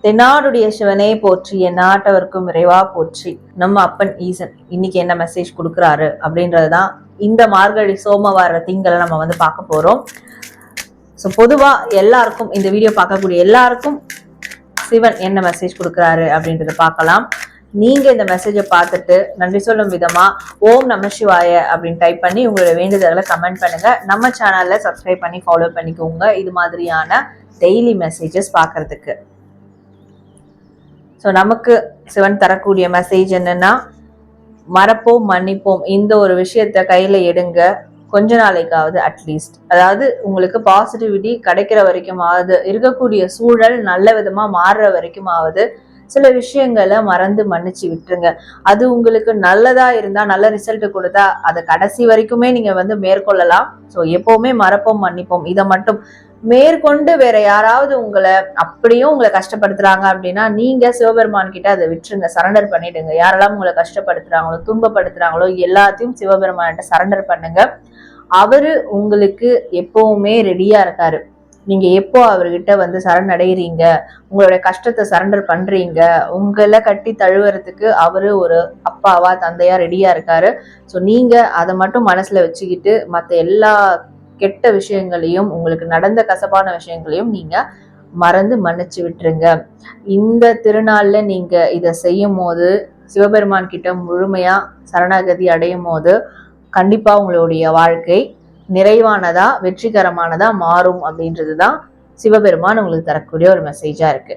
தென்னாடுடைய சிவனே போற்றி, என் நாட்டவர்க்கும் இறைவா போற்றி. நம்ம அப்பன் ஈசன் இன்னைக்கு என்ன மெசேஜ் கொடுக்குறாரு அப்படின்றதுதான் இந்த மார்கழி சோமவார திங்களை நம்ம பார்க்க போறோம். ஸோ பொதுவா எல்லாருக்கும் இந்த வீடியோ பார்க்கக்கூடிய எல்லாருக்கும் சிவன் என்ன மெசேஜ் கொடுக்குறாரு அப்படின்றத பார்க்கலாம். நீங்க இந்த மெசேஜை பார்த்துட்டு நன்றி சொல்லும் விதமா ஓம் நம சிவாய அப்படின்னு டைப் பண்ணி உங்களோட வேண்டுதல்களை கமெண்ட் பண்ணுங்க. நம்ம சேனல்ல சப்ஸ்கிரைப் பண்ணி ஃபாலோ பண்ணிக்கோங்க இது மாதிரியான டெய்லி மெசேஜஸ் பார்க்கறதுக்கு. ஸோ நமக்கு சிவன் தரக்கூடிய மெசேஜ் என்னன்னா, மறப்போம் மன்னிப்போம், இந்த ஒரு விஷயத்த கையில எடுங்க கொஞ்ச நாளைக்காவது அட்லீஸ்ட். அதாவது உங்களுக்கு பாசிட்டிவிட்டி கிடைக்கிற வரைக்கும் ஆகுது, இருக்கக்கூடிய சூழல் நல்ல விதமா மாறுற வரைக்கும் ஆகுது, சில விஷயங்களை மறந்து மன்னிச்சு விட்டுருங்க. அது உங்களுக்கு நல்லதா இருந்தா, நல்ல ரிசல்ட் கொடுத்தா அதை கடைசி வரைக்குமே நீங்க மேற்கொள்ளலாம். ஸோ எப்பவுமே மறப்போம் மன்னிப்போம், இதை மட்டும் மேற்கொண்டு வேற யாராவது அப்படியும் உங்களை கஷ்டப்படுத்துறாங்க அப்படின்னா நீங்க சிவபெருமான் கிட்ட அதை விட்டுருங்க, சரண்டர் பண்ணிடுங்க. யாரெல்லாம் உங்களை கஷ்டப்படுத்துறாங்களோ துன்பப்படுத்துறாங்களோ எல்லாத்தையும் சிவபெருமான்கிட்ட சரண்டர் பண்ணுங்க. அவரு உங்களுக்கு எப்பவுமே ரெடியா இருக்காரு. நீங்க எப்போ அவர்கிட்ட சரணடைகிறீங்க, உங்களுடைய கஷ்டத்தை சரண்டர் பண்றீங்க, உங்களை கட்டி தழுவுறதுக்கு அவரு ஒரு அப்பாவா தந்தையா ரெடியா இருக்காரு. ஸோ நீங்க அதை மட்டும் மனசுல வச்சுக்கிட்டு மற்ற எல்லா கெட்ட விஷயங்களையும், உங்களுக்கு நடந்த கசப்பான விஷயங்களையும் நீங்க மறந்து மன்னிச்சு விட்டுருங்க. இந்த திருநாள்ல நீங்க இதை செய்யும் போது, சிவபெருமான் கிட்ட முழுமையா சரணாகதி அடையும் போது கண்டிப்பா உங்களுடைய வாழ்க்கை நிறைவானதா வெற்றிகரமானதா மாறும் அப்படின்றதுதான் சிவபெருமான் உங்களுக்கு தரக்கூடிய ஒரு மெசேஜா இருக்கு.